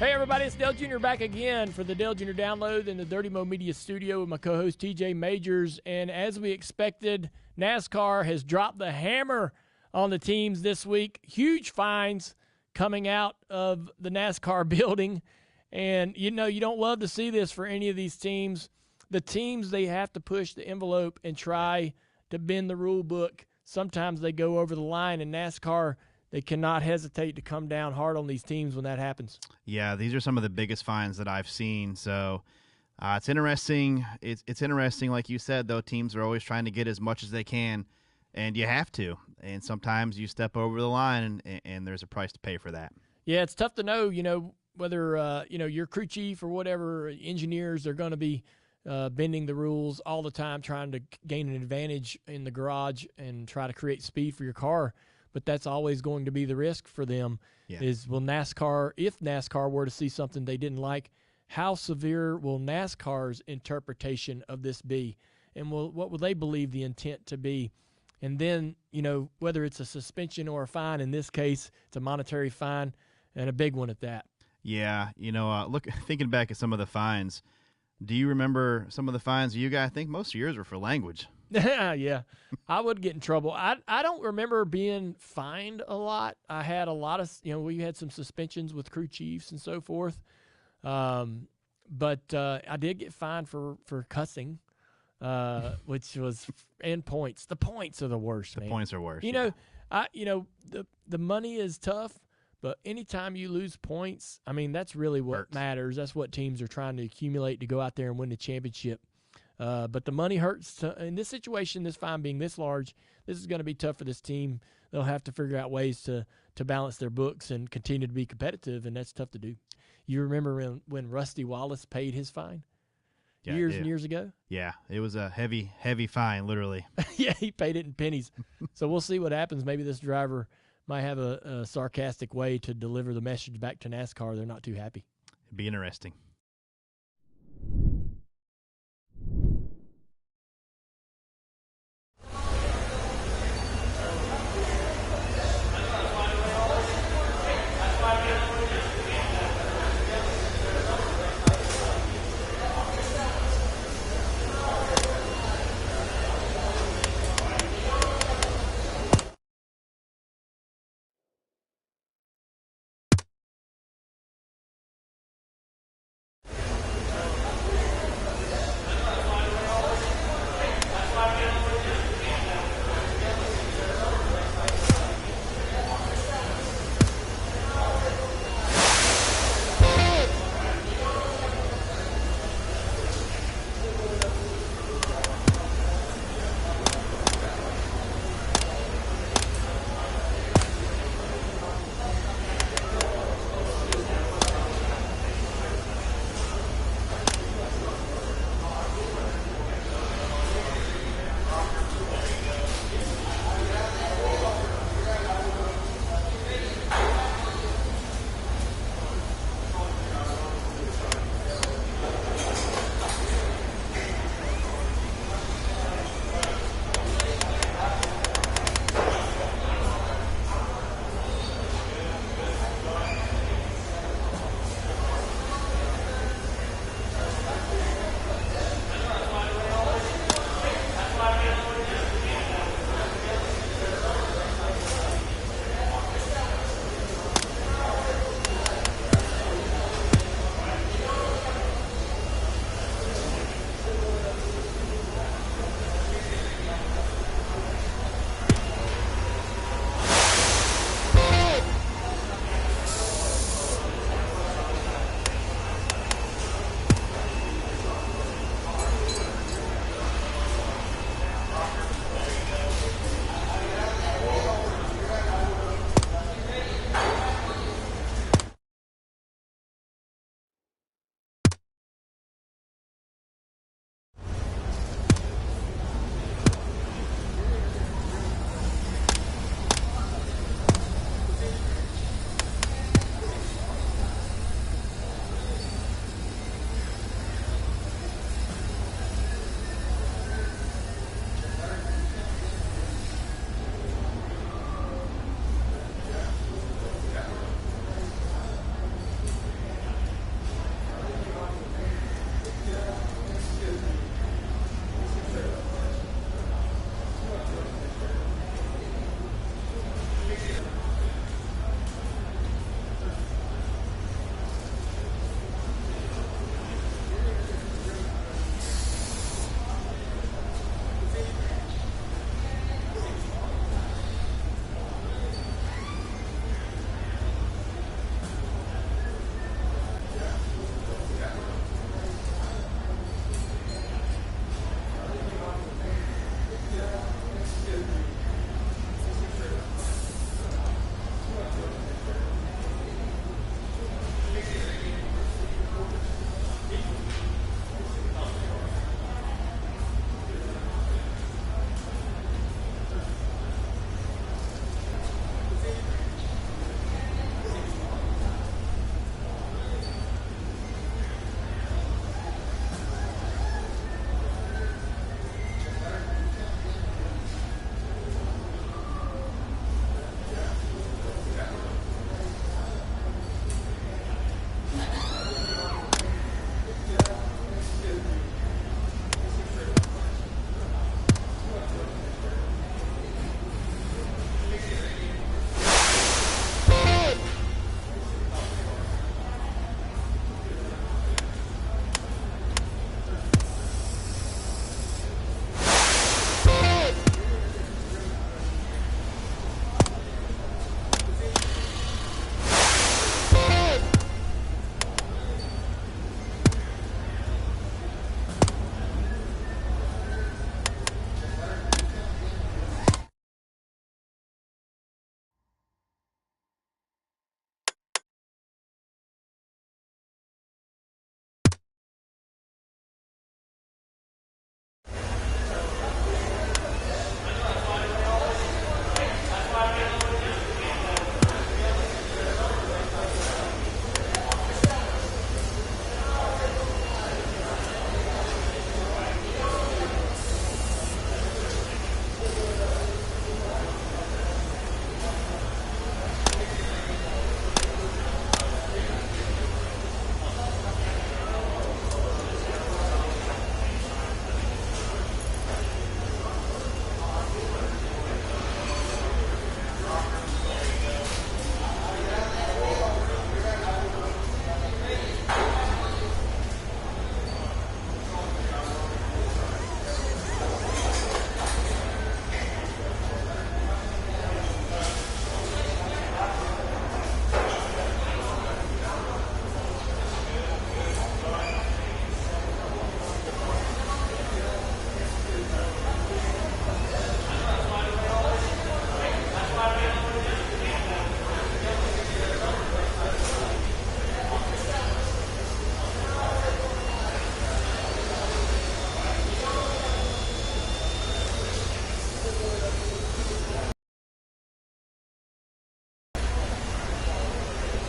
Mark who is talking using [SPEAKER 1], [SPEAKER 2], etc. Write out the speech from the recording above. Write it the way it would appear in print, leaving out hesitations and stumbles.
[SPEAKER 1] Hey, everybody, it's Dale Jr. back again for the Dale Jr. Download in the Dirty Mo Media studio with my co-host TJ Majors. And as we expected, NASCAR has dropped the hammer on the teams this week. Huge fines coming out of the NASCAR building. And, you know, you don't love to see this for any of these teams. The teams, they have to push the envelope and try to bend the rule book. Sometimes they go over the line, and NASCAR, they cannot hesitate to come down hard on these teams when that happens.
[SPEAKER 2] Yeah, these are some of the biggest fines that I've seen. So it's interesting. It's interesting, like you said, though, teams are always trying to get as much as they can, and you have to. And sometimes you step over the line, and there's a price to pay for that.
[SPEAKER 1] Yeah, it's tough to know, whether, your crew chief or whatever, engineers, they're going to be bending the rules all the time, trying to gain an advantage in the garage and try to create speed for your car. But that's always going to be the risk for them. Yeah. Is will NASCAR, if NASCAR were to see something they didn't like, how severe will NASCAR's interpretation of this be? And what will they believe the intent to be? And then, whether it's a suspension or a fine, in this case, it's a monetary fine and a big one at that.
[SPEAKER 2] Yeah, thinking back at some of the fines, do you remember some of the fines you got? I think most of yours were for language.
[SPEAKER 1] Yeah, I would get in trouble. I don't remember being fined a lot. I had a lot of, we had some suspensions with crew chiefs and so forth. But I did get fined for cussing, which was, and points. The points are the worst, man.
[SPEAKER 2] The points are worse.
[SPEAKER 1] The money is tough, but anytime you lose points, I mean, that's really what matters. That's what teams are trying to accumulate to go out there and win the championship. But the money hurts. In this situation, this fine being this large, this is going to be tough for this team. They'll have to figure out ways to balance their books and continue to be competitive, and that's tough to do. You remember when Rusty Wallace paid his fine years and years ago?
[SPEAKER 2] Yeah, it was a heavy, heavy fine, literally.
[SPEAKER 1] Yeah, he paid it in pennies. So we'll see what happens. Maybe this driver might have a sarcastic way to deliver the message back to NASCAR. They're not too happy.
[SPEAKER 2] It'd be interesting.